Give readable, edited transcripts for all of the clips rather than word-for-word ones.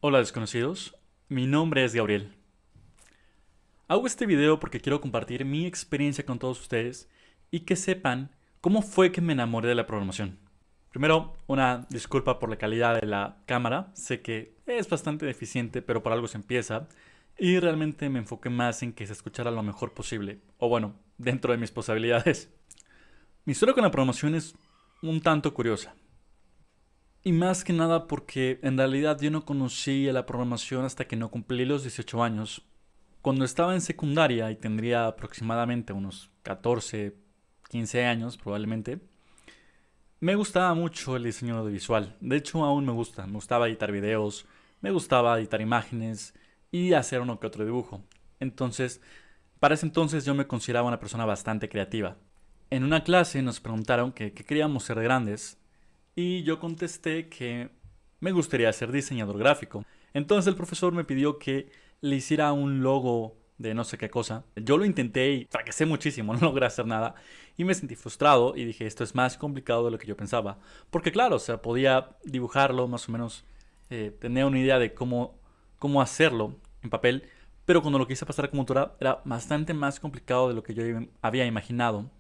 Hola desconocidos, mi nombre es Gabriel. Hago este video porque quiero compartir mi experiencia con todos ustedes y que sepan cómo fue que me enamoré de la programación. Primero, una disculpa por la calidad de la cámara, sé que es bastante deficiente, pero por algo se empieza y realmente me enfoqué más en que se escuchara lo mejor posible, o bueno, dentro de mis posibilidades. Mi historia con la programación es un tanto curiosa. Y más que nada porque en realidad yo no conocí a la programación hasta que no cumplí los 18 años. Cuando estaba en secundaria y tendría aproximadamente unos 14, 15 años probablemente, me gustaba mucho el diseño audiovisual. De hecho aún me gusta. Me gustaba editar videos, me gustaba editar imágenes y hacer uno que otro dibujo. Entonces, para ese entonces yo me consideraba una persona bastante creativa. En una clase nos preguntaron que qué queríamos ser de grandes y yo contesté que me gustaría ser diseñador gráfico. Entonces el profesor me pidió que le hiciera un logo de no sé qué cosa. Yo lo intenté y fracasé muchísimo, no logré hacer nada. Y me sentí frustrado y dije, esto es más complicado de lo que yo pensaba. Porque claro, o sea, podía dibujarlo más o menos, tenía una idea de cómo hacerlo en papel. Pero cuando lo quise pasar a computadora era bastante más complicado de lo que yo había imaginado.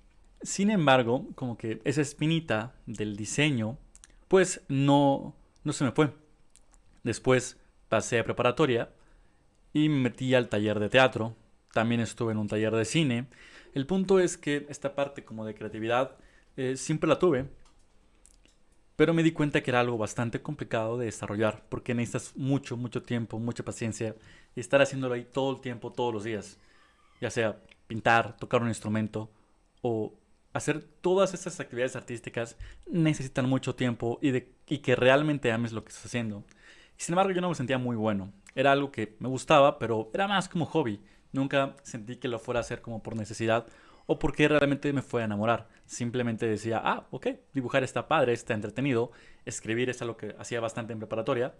Sin embargo, como que esa espinita del diseño, pues no se me fue. Después pasé a preparatoria y me metí al taller de teatro. También estuve en un taller de cine. El punto es que esta parte como de creatividad siempre la tuve, pero me di cuenta que era algo bastante complicado de desarrollar porque necesitas mucho tiempo, mucha paciencia y estar haciéndolo ahí todo el tiempo, todos los días. Ya sea pintar, tocar un instrumento o hacer todas estas actividades artísticas necesitan mucho tiempo y que realmente ames lo que estás haciendo. Y sin embargo yo no me sentía muy bueno. Era algo que me gustaba, pero era más como hobby. Nunca sentí que lo fuera a hacer como por necesidad o porque realmente me fue a enamorar. Simplemente decía, ok, dibujar está padre, está entretenido, escribir es algo que hacía bastante en preparatoria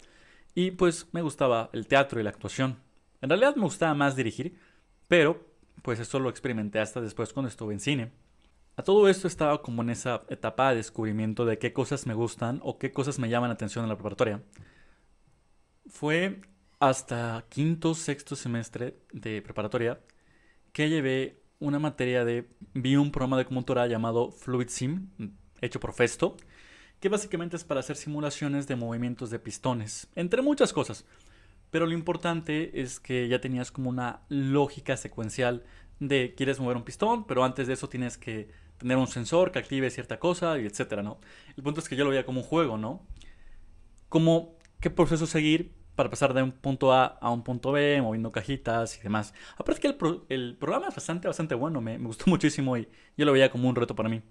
y pues me gustaba el teatro y la actuación. En realidad me gustaba más dirigir, pero pues eso lo experimenté hasta después cuando estuve en cine. A todo esto estaba como en esa etapa de descubrimiento de qué cosas me gustan o qué cosas me llaman la atención en la preparatoria. Fue hasta quinto, sexto semestre de preparatoria que llevé una materia vi un programa de computadora llamado Fluid Sim, hecho por Festo, que básicamente es para hacer simulaciones de movimientos de pistones, entre muchas cosas. Pero lo importante es que ya tenías como una lógica secuencial de quieres mover un pistón, pero antes de eso tienes que tener un sensor que active cierta cosa y etcétera, ¿no? El punto es que yo lo veía como un juego, ¿no? Como qué proceso seguir para pasar de un punto A un punto B, moviendo cajitas y demás. Aparte que el programa es bastante bueno, me gustó muchísimo y yo lo veía como un reto para mí.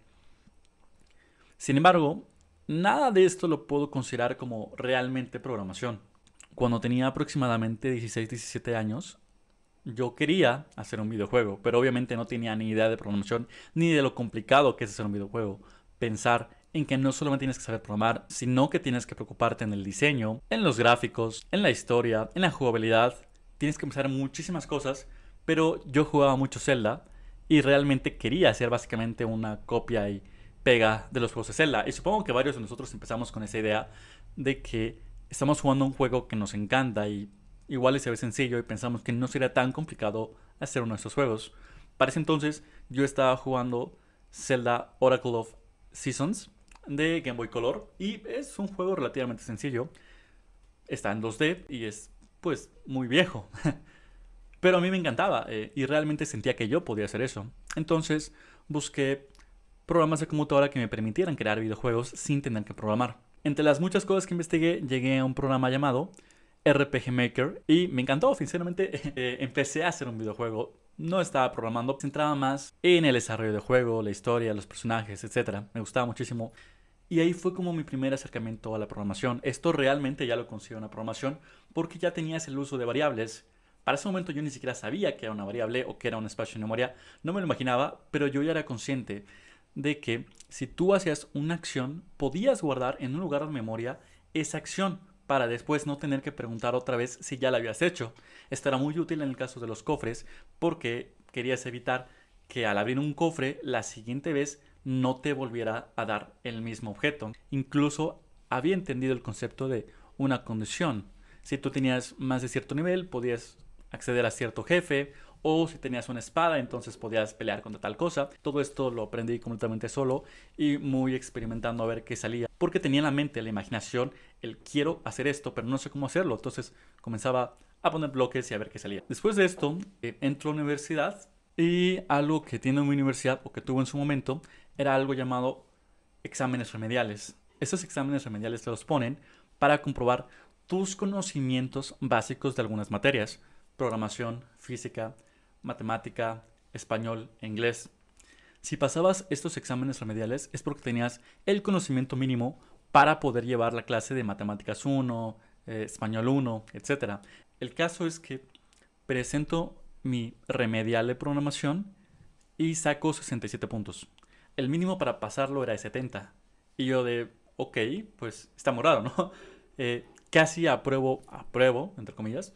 Sin embargo, nada de esto lo puedo considerar como realmente programación. Cuando tenía aproximadamente 16, 17 años, yo quería hacer un videojuego, pero obviamente no tenía ni idea de programación ni de lo complicado que es hacer un videojuego. Pensar en que no solamente tienes que saber programar, sino que tienes que preocuparte en el diseño, en los gráficos, en la historia, en la jugabilidad. Tienes que pensar en muchísimas cosas, pero yo jugaba mucho Zelda y realmente quería hacer básicamente una copia y pega de los juegos de Zelda. Y supongo que varios de nosotros empezamos con esa idea de que estamos jugando un juego que nos encanta y igual se ve sencillo y pensamos que no sería tan complicado hacer uno de estos juegos. Para ese entonces yo estaba jugando Zelda Oracle of Seasons de Game Boy Color y es un juego relativamente sencillo. Está en 2D y es pues muy viejo. Pero a mí me encantaba y realmente sentía que yo podía hacer eso. Entonces busqué programas de computadora que me permitieran crear videojuegos sin tener que programar. Entre las muchas cosas que investigué, llegué a un programa llamado RPG Maker y me encantó, sinceramente. Empecé a hacer un videojuego, no estaba programando, se centraba más en el desarrollo del juego, la historia, los personajes, etcétera. Me gustaba muchísimo y ahí fue como mi primer acercamiento a la programación. Esto realmente ya lo considero una programación porque ya tenías el uso de variables. Para ese momento yo ni siquiera sabía que era una variable o que era un espacio de memoria, no me lo imaginaba, pero yo ya era consciente de que si tú hacías una acción, podías guardar en un lugar de memoria esa acción para después no tener que preguntar otra vez si ya la habías hecho. Esto era muy útil en el caso de los cofres porque querías evitar que al abrir un cofre la siguiente vez no te volviera a dar el mismo objeto. Incluso había entendido el concepto de una condición, si tú tenías más de cierto nivel, podías acceder a cierto jefe, o si tenías una espada, entonces podías pelear contra tal cosa. Todo esto lo aprendí completamente solo y muy experimentando a ver qué salía, porque tenía en la mente, la imaginación, el quiero hacer esto, pero no sé cómo hacerlo. Entonces comenzaba a poner bloques y a ver qué salía. Después de esto, entro a la universidad y algo que tiene mi universidad, o que tuvo en su momento, era algo llamado exámenes remediales. Estos exámenes remediales te los ponen para comprobar tus conocimientos básicos de algunas materias: programación, física, matemática, español e inglés. Si pasabas estos exámenes remediales es porque tenías el conocimiento mínimo para poder llevar la clase de matemáticas 1, español 1, etc. El caso es que presento mi remedial de programación y saco 67 puntos. El mínimo para pasarlo era de 70. Y yo de, ok, pues está morado, ¿no? Casi apruebo, entre comillas,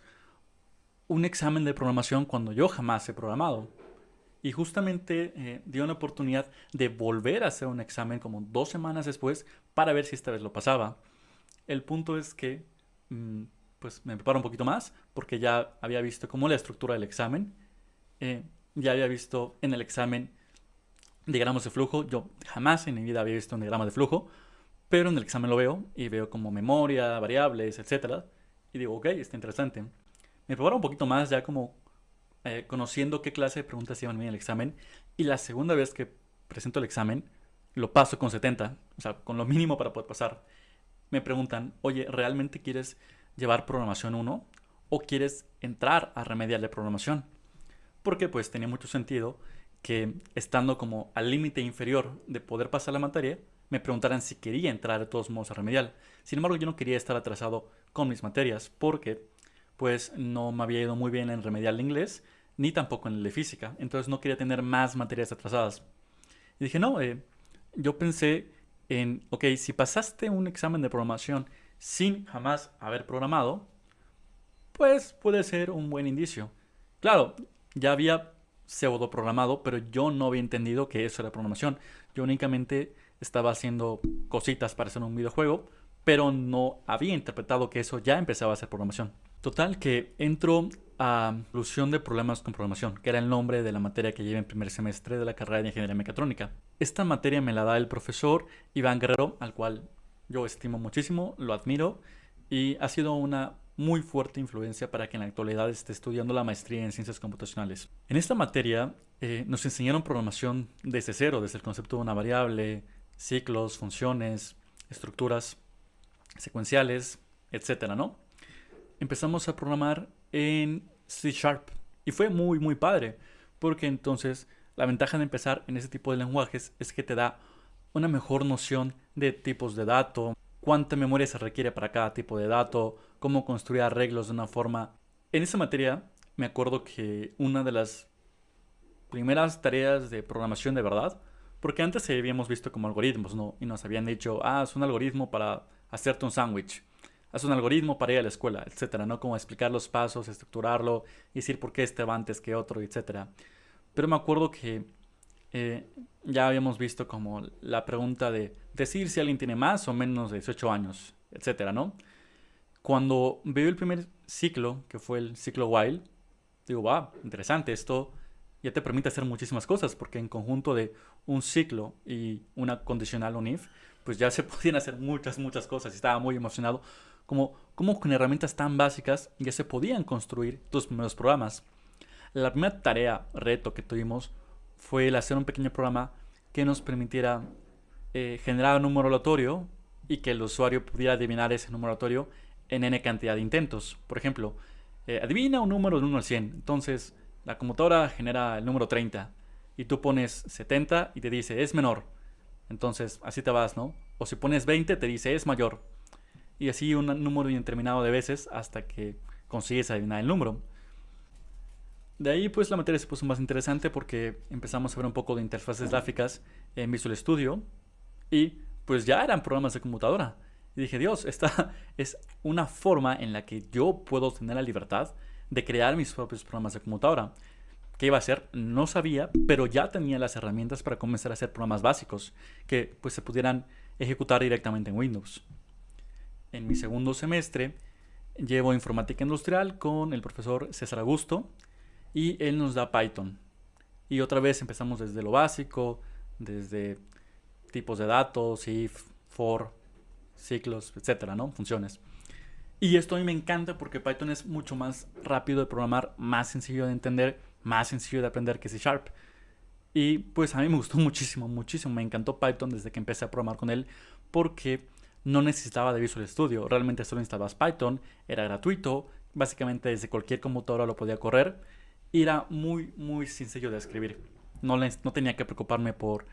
un examen de programación cuando yo jamás he programado. Y justamente dio una oportunidad de volver a hacer un examen como 2 semanas después para ver si esta vez lo pasaba. El punto es que pues me preparo un poquito más porque ya había visto cómo la estructura del examen. Ya había visto en el examen diagramas de flujo. Yo jamás en mi vida había visto un diagrama de flujo, pero en el examen lo veo y veo como memoria, variables, etcétera. Y digo, ok, está interesante. Me preparo un poquito más ya como conociendo qué clase de preguntas iban a venir en el examen. Y la segunda vez que presento el examen, lo paso con 70, o sea, con lo mínimo para poder pasar. Me preguntan, oye, ¿realmente quieres llevar programación 1 o quieres entrar a remedial de programación? Porque pues tenía mucho sentido que estando como al límite inferior de poder pasar la materia, me preguntaran si quería entrar de todos modos a remedial. Sin embargo, yo no quería estar atrasado con mis materias porque pues no me había ido muy bien en remedial de inglés ni tampoco en el de física. Entonces no quería tener más materias atrasadas. Y dije, no, yo pensé en, ok, si pasaste un examen de programación sin jamás haber programado, pues puede ser un buen indicio. Claro, ya había pseudo programado, pero yo no había entendido que eso era programación. Yo únicamente estaba haciendo cositas para hacer un videojuego, pero no había interpretado que eso ya empezaba a ser programación. Total, que entro a solución de problemas con programación, que era el nombre de la materia que llevé en primer semestre de la carrera de ingeniería mecatrónica. Esta materia me la da el profesor Iván Guerrero, al cual yo estimo muchísimo, lo admiro, y ha sido una muy fuerte influencia para que en la actualidad esté estudiando la maestría en ciencias computacionales. En esta materia nos enseñaron programación desde cero, desde el concepto de una variable, ciclos, funciones, estructuras secuenciales, etcétera, ¿no? Empezamos a programar en C Sharp y fue muy muy padre porque entonces la ventaja de empezar en ese tipo de lenguajes es que te da una mejor noción de tipos de dato, cuánta memoria se requiere para cada tipo de dato, cómo construir arreglos de una forma. En esa materia me acuerdo que una de las primeras tareas de programación de verdad, porque antes habíamos visto como algoritmos, ¿no? Y nos habían dicho, es un algoritmo para hacerte un sándwich, haz un algoritmo para ir a la escuela, etcétera, ¿no? Como explicar los pasos, estructurarlo, y decir por qué este va antes que otro, etcétera. Pero me acuerdo que ya habíamos visto como la pregunta de decir si alguien tiene más o menos de 18 años, etcétera, ¿no? Cuando veo el primer ciclo, que fue el ciclo while, digo, interesante, esto ya te permite hacer muchísimas cosas, porque en conjunto de un ciclo y una condicional, un if, pues ya se podían hacer muchas cosas y estaba muy emocionado como con herramientas tan básicas ya se podían construir tus primeros programas. La primera tarea, reto que tuvimos fue el hacer un pequeño programa que nos permitiera generar un número aleatorio y que el usuario pudiera adivinar ese número aleatorio en n cantidad de intentos. Por ejemplo, adivina un número del 1 al 100. Entonces, la computadora genera el número 30 y tú pones 70 y te dice es menor. Entonces, así te vas, ¿no? O si pones 20 te dice es mayor. Y así un número indeterminado de veces hasta que consigues adivinar el número. De ahí pues la materia se puso más interesante porque empezamos a ver un poco de interfaces gráficas en Visual Studio y pues ya eran programas de computadora. Y dije, Dios, esta es una forma en la que yo puedo tener la libertad de crear mis propios programas de computadora. ¿Qué iba a hacer? No sabía, pero ya tenía las herramientas para comenzar a hacer programas básicos que pues se pudieran ejecutar directamente en Windows. En mi segundo semestre Llevo informática industrial con el profesor César Augusto y él nos da Python. Y otra vez empezamos desde lo básico, desde tipos de datos, if, for, ciclos, etcétera, ¿no? Funciones. Y esto a mí me encanta porque Python es mucho más rápido de programar, más sencillo de entender, más sencillo de aprender que C Sharp. Y pues a mí me gustó muchísimo, muchísimo. Me encantó Python desde que empecé a programar con él porque no necesitaba de Visual Studio. Realmente solo instalabas Python, era gratuito, básicamente desde cualquier computadora lo podía correr y era muy, muy sencillo de escribir. No tenía que preocuparme por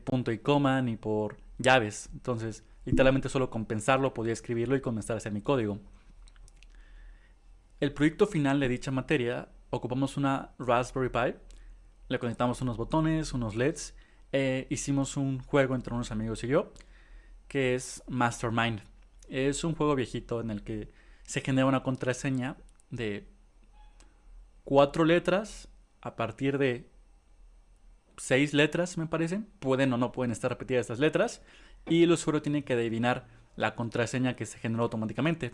punto y coma ni por llaves. Entonces, literalmente solo con pensarlo podía escribirlo y comenzar a hacer mi código. El proyecto final de dicha materia ocupamos una Raspberry Pi, le conectamos unos botones, unos LEDs, hicimos un juego entre unos amigos y yo, que es Mastermind. Es un juego viejito en el que se genera una contraseña de 4 letras a partir de 6 letras, me parece. Pueden o no pueden estar repetidas estas letras. Y el usuario tiene que adivinar la contraseña que se generó automáticamente.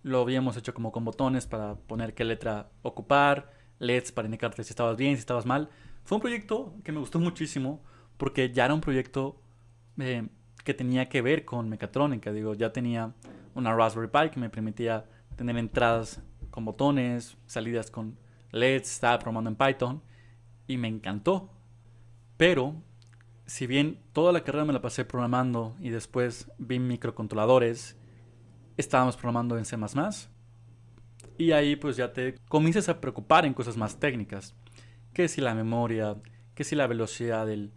Lo habíamos hecho como con botones para poner qué letra ocupar, LEDs para indicarte si estabas bien, si estabas mal. Fue un proyecto que me gustó muchísimo porque ya era un proyecto eh, que tenía que ver con mecatrónica. Digo, ya tenía una Raspberry Pi que me permitía tener entradas con botones, salidas con LEDs, estaba programando en Python y me encantó. Pero, si bien toda la carrera me la pasé programando y después vi microcontroladores, estábamos programando en C++, y ahí pues ya te comienzas a preocupar en cosas más técnicas. Que si la memoria, que si la velocidad del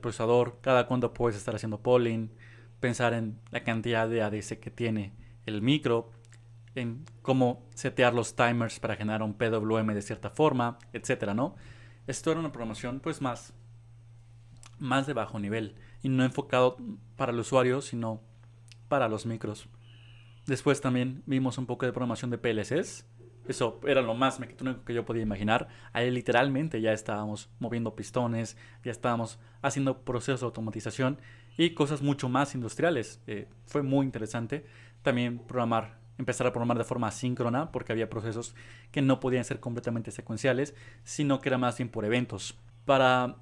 procesador, cada cuánto puedes estar haciendo polling, pensar en la cantidad de ADC que tiene el micro, en cómo setear los timers para generar un PWM de cierta forma, etcétera, ¿no? Esto era una programación pues más de bajo nivel y no enfocado para el usuario, sino para los micros. Después también vimos un poco de programación de PLCs. Eso era lo más mecatrónico que yo podía imaginar. Ahí literalmente ya estábamos moviendo pistones, ya estábamos haciendo procesos de automatización y cosas mucho más industriales. Fue muy interesante. También empezar a programar de forma asíncrona porque había procesos que no podían ser completamente secuenciales, sino que era más bien por eventos. Para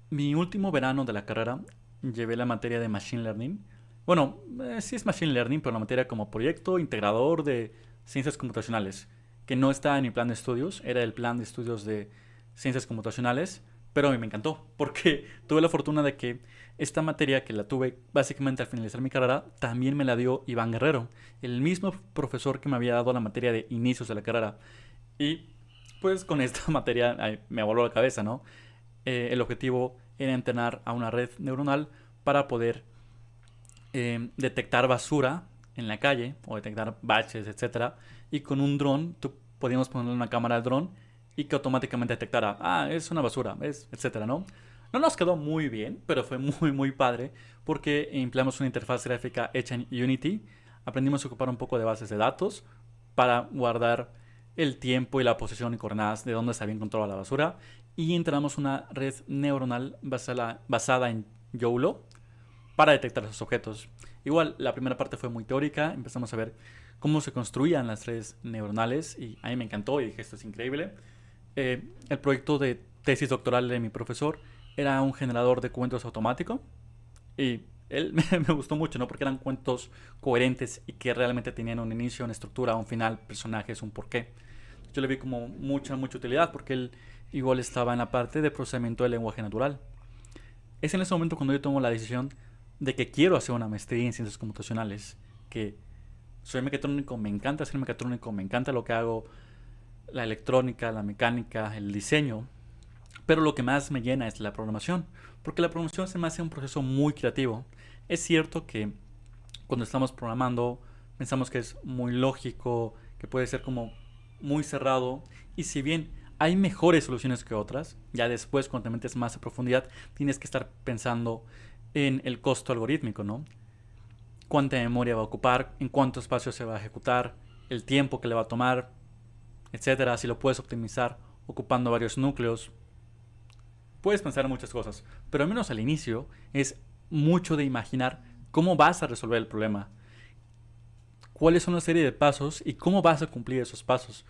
mi último verano de la carrera llevé la materia de Machine Learning. Bueno, sí es Machine Learning, pero la materia como proyecto integrador de ciencias computacionales, que no estaba en mi plan de estudios, era el plan de estudios de ciencias computacionales, pero a mí me encantó, porque tuve la fortuna de que esta materia, que la tuve básicamente al finalizar mi carrera, también me la dio Iván Guerrero, el mismo profesor que me había dado la materia de inicios de la carrera. Y pues con esta materia me voló la cabeza, ¿no? El objetivo era entrenar a una red neuronal para poder detectar basura en la calle o detectar baches, etcétera. Y con un dron, tú podíamos ponerle una cámara al dron y que automáticamente detectara, es una basura, etcétera, ¿no? No nos quedó muy bien, pero fue muy, muy padre porque empleamos una interfaz gráfica hecha en Unity. Aprendimos a ocupar un poco de bases de datos para guardar el tiempo y la posición y coordenadas de dónde se había encontrado la basura. Y entrenamos una red neuronal basada en YOLO para detectar esos objetos. Igual, la primera parte fue muy teórica, empezamos a ver cómo se construían las redes neuronales y a mí me encantó y dije, esto es increíble. El proyecto de tesis doctoral de mi profesor era un generador de cuentos automático y él me gustó mucho, ¿no? Porque eran cuentos coherentes y que realmente tenían un inicio, una estructura, un final, personajes, un porqué. Yo le vi como mucha, mucha utilidad porque él igual estaba en la parte de procesamiento del lenguaje natural. Es en ese momento cuando yo tomo la decisión de que quiero hacer una maestría en ciencias computacionales, que soy mecatrónico, me encanta ser mecatrónico, me encanta lo que hago, la electrónica, la mecánica, el diseño, pero lo que más me llena es la programación, porque la programación se me hace un proceso muy creativo. Es cierto que cuando estamos programando pensamos que es muy lógico, que puede ser como muy cerrado, y si bien hay mejores soluciones que otras, ya después cuando te metes más a profundidad tienes que estar pensando en el costo algorítmico, ¿no? Cuánta memoria va a ocupar, en cuánto espacio se va a ejecutar, el tiempo que le va a tomar, etcétera. Si lo puedes optimizar ocupando varios núcleos, puedes pensar en muchas cosas, pero al menos al inicio es mucho de imaginar cómo vas a resolver el problema, cuáles son la serie de pasos y cómo vas a cumplir esos pasos.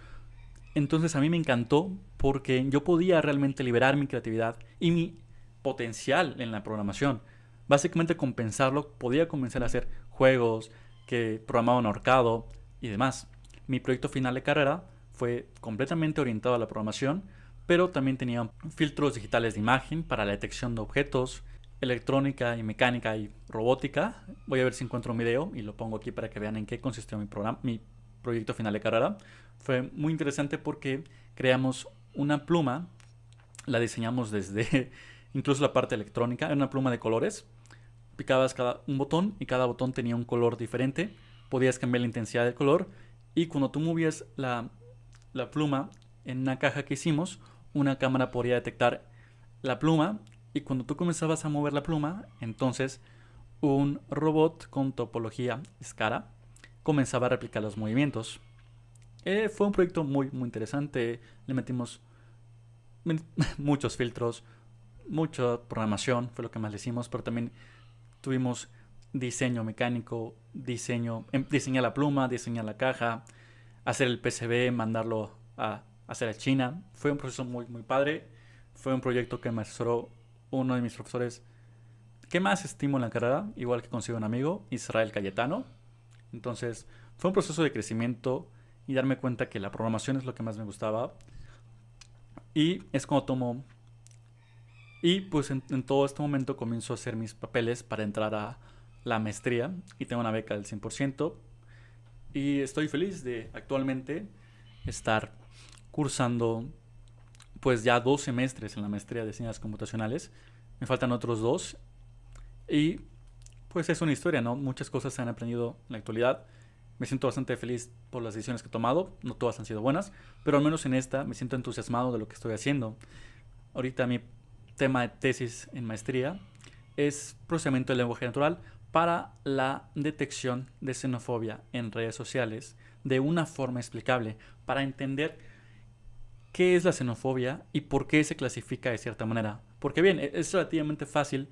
Entonces a mí me encantó porque yo podía realmente liberar mi creatividad y mi potencial en la programación. Básicamente compensarlo, podía comenzar a hacer juegos que programaban ahorcado y demás. Mi proyecto final de carrera fue completamente orientado a la programación, pero también tenía filtros digitales de imagen para la detección de objetos, electrónica y mecánica y robótica. Voy a ver si encuentro un video y lo pongo aquí para que vean en qué consistió mi proyecto final de carrera. Fue muy interesante porque creamos una pluma, la diseñamos desde incluso la parte electrónica, era una pluma de colores. Picabas un botón y cada botón tenía un color diferente. Podías cambiar la intensidad del color y cuando tú movías la pluma en una caja que hicimos, una cámara podía detectar la pluma y cuando tú comenzabas a mover la pluma, entonces un robot con topología SCARA comenzaba a replicar los movimientos. Fue un proyecto muy interesante. Le metimos muchos filtros, mucha programación, fue lo que más le hicimos, pero también tuvimos diseño mecánico, diseñar la pluma, diseñar la caja, hacer el PCB, mandarlo a hacer a China. Fue un proceso muy padre. Fue un proyecto que me asesoró uno de mis profesores que más estimo en la carrera, igual que consigo un amigo, Israel Cayetano. Entonces fue un proceso de crecimiento y darme cuenta que la programación es lo que más me gustaba. Y es cuando tomo... Y pues en todo este momento comienzo a hacer mis papeles para entrar a la maestría y tengo una beca del 100%. Y estoy feliz de actualmente estar cursando pues ya 2 semestres en la maestría de ciencias computacionales. Me faltan otros 2 y pues es una historia, ¿no? Muchas cosas se han aprendido en la actualidad. Me siento bastante feliz por las decisiones que he tomado. No todas han sido buenas, pero al menos en esta me siento entusiasmado de lo que estoy haciendo. Ahorita mi tema de tesis en maestría es procesamiento del lenguaje natural para la detección de xenofobia en redes sociales de una forma explicable, para entender qué es la xenofobia y por qué se clasifica de cierta manera. Porque bien, es relativamente fácil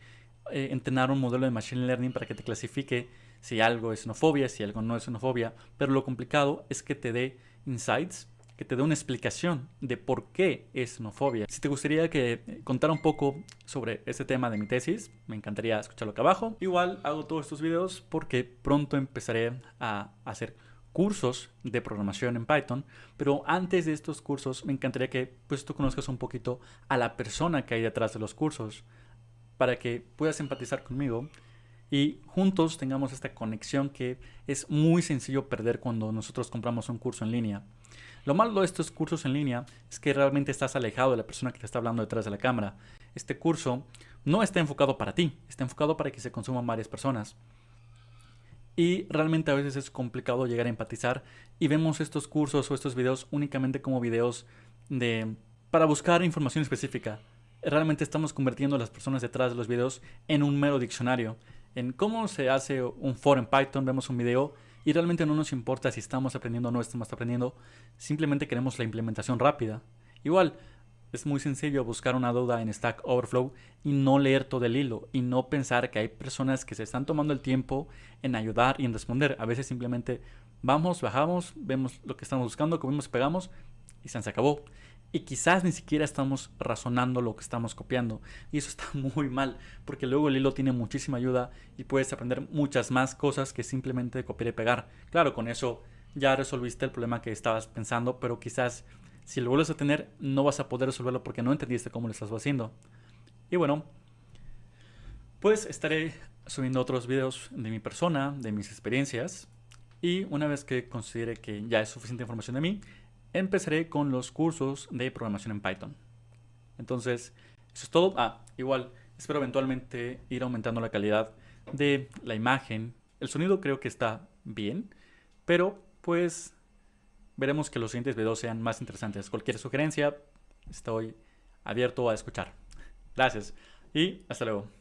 entrenar un modelo de machine learning para que te clasifique si algo es xenofobia, si algo no es xenofobia, pero lo complicado es que te dé insights, que te dé una explicación de por qué es xenofobia. Si te gustaría que contara un poco sobre este tema de mi tesis, me encantaría escucharlo acá abajo. Igual hago todos estos videos porque pronto empezaré a hacer cursos de programación en Python, pero antes de estos cursos me encantaría que pues tú conozcas un poquito a la persona que hay detrás de los cursos para que puedas empatizar conmigo y juntos tengamos esta conexión que es muy sencillo perder cuando nosotros compramos un curso en línea. Lo malo de estos cursos en línea es que realmente estás alejado de la persona que te está hablando detrás de la cámara. Este curso no está enfocado para ti, está enfocado para que se consuman varias personas. Y realmente a veces es complicado llegar a empatizar y vemos estos cursos o estos videos únicamente como videos para buscar información específica. Realmente estamos convirtiendo a las personas detrás de los videos en un mero diccionario. En cómo se hace un for en Python, vemos un video y realmente no nos importa si estamos aprendiendo o no estamos aprendiendo, simplemente queremos la implementación rápida. Igual, es muy sencillo buscar una duda en Stack Overflow y no leer todo el hilo y no pensar que hay personas que se están tomando el tiempo en ayudar y en responder. A veces simplemente vamos, bajamos, vemos lo que estamos buscando, comimos, pegamos y se acabó. Y quizás ni siquiera estamos razonando lo que estamos copiando. Y eso está muy mal, porque luego el hilo tiene muchísima ayuda y puedes aprender muchas más cosas que simplemente copiar y pegar. Claro, con eso ya resolviste el problema que estabas pensando, pero quizás si lo vuelves a tener no vas a poder resolverlo porque no entendiste cómo lo estás haciendo. Y bueno, pues estaré subiendo otros videos de mi persona, de mis experiencias. Y una vez que considere que ya es suficiente información de mí, empezaré con los cursos de programación en Python. Entonces, eso es todo. Igual, espero eventualmente ir aumentando la calidad de la imagen. El sonido creo que está bien, pero pues veremos que los siguientes videos sean más interesantes. Cualquier sugerencia, estoy abierto a escuchar. Gracias y hasta luego.